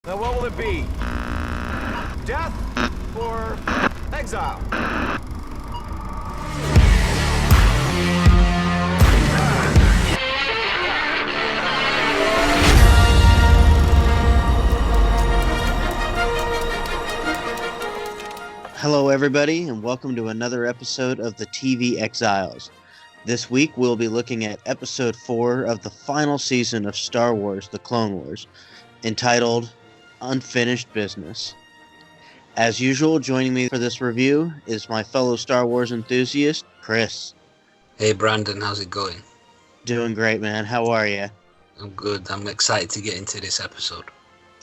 Now what will it be? Death or exile? Hello everybody, and welcome to another episode of the TV Exiles. This week we'll be looking at episode 4 of the final season of Star Wars: The Clone Wars, entitled Unfinished Business. As usual, joining me for this review is my fellow Star Wars enthusiast, Chris. Hey Brandon, how's it going? Doing great, man. How are you? I'm good. I'm excited to get into this episode.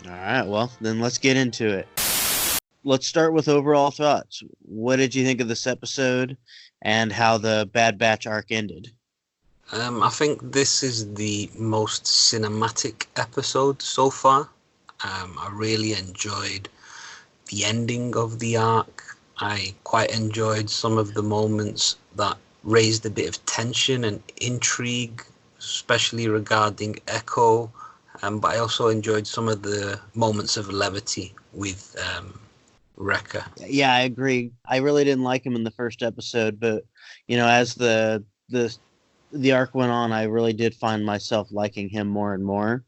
Alright, well, then let's get into it. Let's start with overall thoughts. What did you think of this episode and how the Bad Batch arc ended? I think this is the most cinematic episode so far. I really enjoyed the ending of the arc. I quite enjoyed some of the moments that raised a bit of tension and intrigue, especially regarding Echo. But I also enjoyed some of the moments of levity with Wrecker. Yeah, I agree. I really didn't like him in the first episode, but as the arc went on, I really did find myself liking him more and more.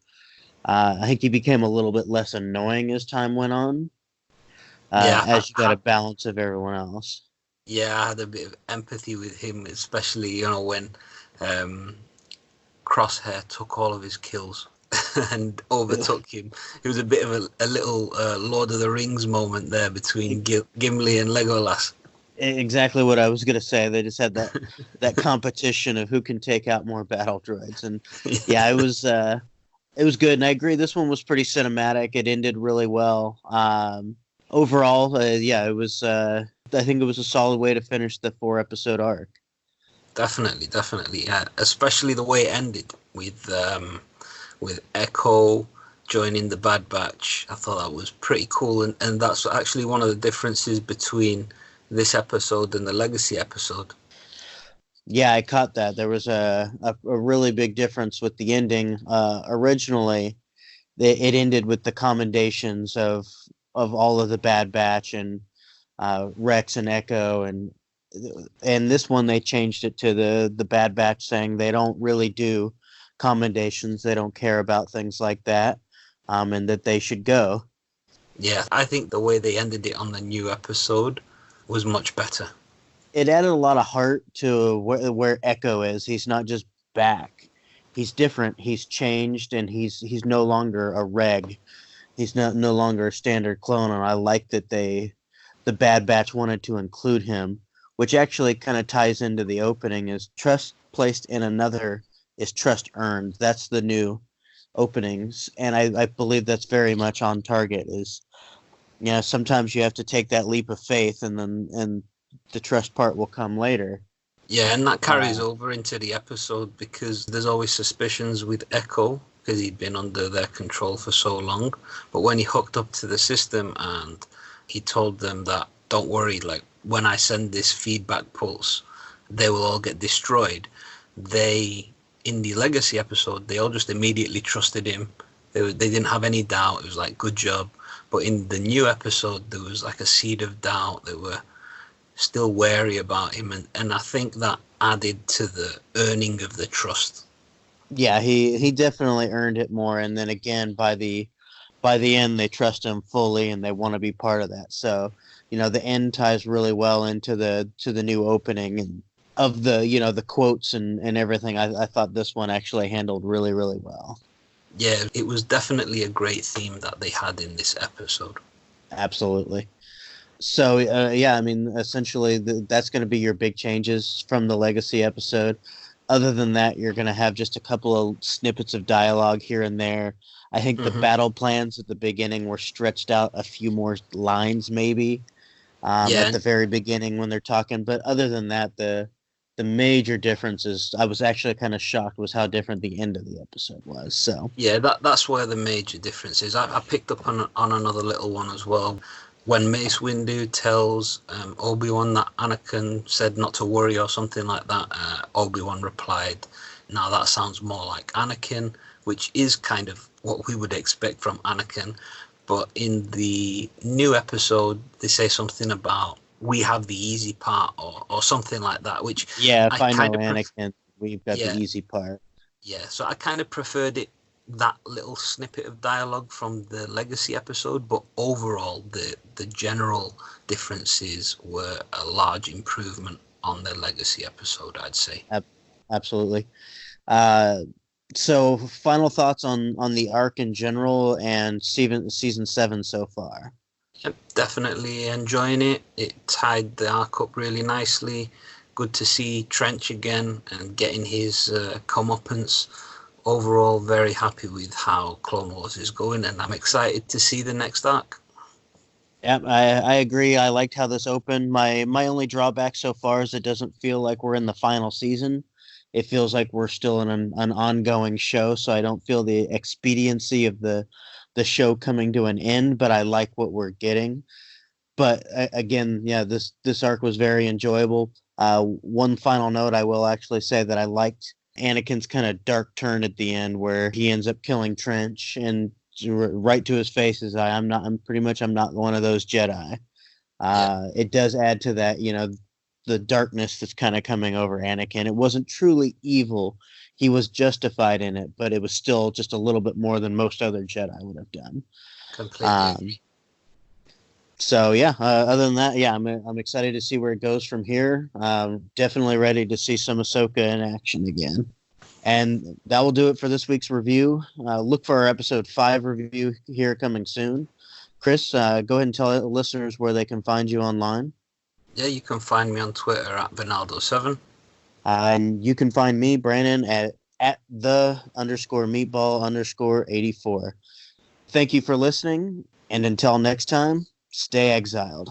I think he became a little bit less annoying as time went on. As you got a balance of everyone else. Yeah, I had a bit of empathy with him, especially when Crosshair took all of his kills and overtook him. It was a bit of a little Lord of the Rings moment there between Gimli and Legolas. Exactly what I was going to say. They just had that competition of who can take out more battle droids, and yeah, it was good. And I agree, this one was pretty cinematic. It ended really well. Overall, it was. I think it was a solid way to finish the 4-episode arc. Definitely, yeah. Especially the way it ended with Echo joining the Bad Batch. I thought that was pretty cool, and that's actually one of the differences between this episode and the Legacy episode. Yeah, I caught that. There was a really big difference with the ending. Originally, it ended with the commendations of all of the Bad Batch and Rex and Echo, and this one they changed it to the Bad Batch saying they don't really do commendations, they don't care about things like that, and that they should go. Yeah, I think the way they ended it on the new episode was much better. It added a lot of heart to where Echo is. He's not just back. He's different. He's changed, and he's no longer a reg. He's no longer a standard clone, and I like that the Bad Batch wanted to include him, which actually kind of ties into the opening. Is trust placed in another is trust earned. That's the new openings, and I believe that's very much on target. Sometimes you have to take that leap of faith, and the trust part will come later. Yeah, and that carries over into the episode because there's always suspicions with Echo because he'd been under their control for so long. But when he hooked up to the system and he told them that, don't worry, like when I send this feedback pulse, they will all get destroyed. In the Legacy episode, they all just immediately trusted him. They didn't have any doubt. It was like, good job. But in the new episode, there was like a seed of doubt. They were still wary about him. And I think that added to the earning of the trust. Yeah, he definitely earned it more. And then again, by the end, they trust him fully and they want to be part of that. So, the end ties really well into the new opening and of the quotes and everything. I thought this one actually handled really, really well. Yeah, it was definitely a great theme that they had in this episode. Absolutely. So, essentially that's going to be your big changes from the Legacy episode. Other than that, you're going to have just a couple of snippets of dialogue here and there. I think the battle plans at the beginning were stretched out a few more lines, maybe, at the very beginning when they're talking. But other than that, the major difference is, I was actually kind of shocked, was how different the end of the episode was. So yeah, that's where the major difference is. I picked up on another little one as well. When Mace Windu tells Obi-Wan that Anakin said not to worry or something like that, Obi-Wan replied, "Now that sounds more like Anakin," which is kind of what we would expect from Anakin. But in the new episode, they say something about we have the easy part or something like that, which Yeah, if I I know kind of Anakin, we've got yeah, the easy part. yeah. So I kind of preferred it, that little snippet of dialogue from the Legacy episode, but overall the general differences were a large improvement on the Legacy episode, I'd say. Absolutely. Uh, so final thoughts on the arc in general and season 7 so far. Yep, definitely enjoying it. It tied the arc up really nicely. Good to see Trench again and getting his comeuppance. Overall, very happy with how Clone Wars is going, and I'm excited to see the next arc. Yeah, I agree. I liked how this opened. My only drawback so far is it doesn't feel like we're in the final season. It feels like we're still in an ongoing show, so I don't feel the expediency of the show coming to an end, but I like what we're getting. But again, yeah, this arc was very enjoyable. One final note, I will actually say that I liked Anakin's kind of dark turn at the end, where he ends up killing Trench, and right to his face is, I'm not one of those Jedi. It does add to that, the darkness that's kind of coming over Anakin. It wasn't truly evil. He was justified in it, but it was still just a little bit more than most other Jedi would have done. Completely. So yeah, other than that, yeah, I'm excited to see where it goes from here. Definitely ready to see some Ahsoka in action again. And that will do it for this week's review. Look for our episode 5 review here coming soon. Chris, go ahead and tell the listeners where they can find you online. Yeah, you can find me on Twitter at Bernardo7. And you can find me, Brandon, at the_meatball_84. Thank you for listening, and until next time, stay exiled.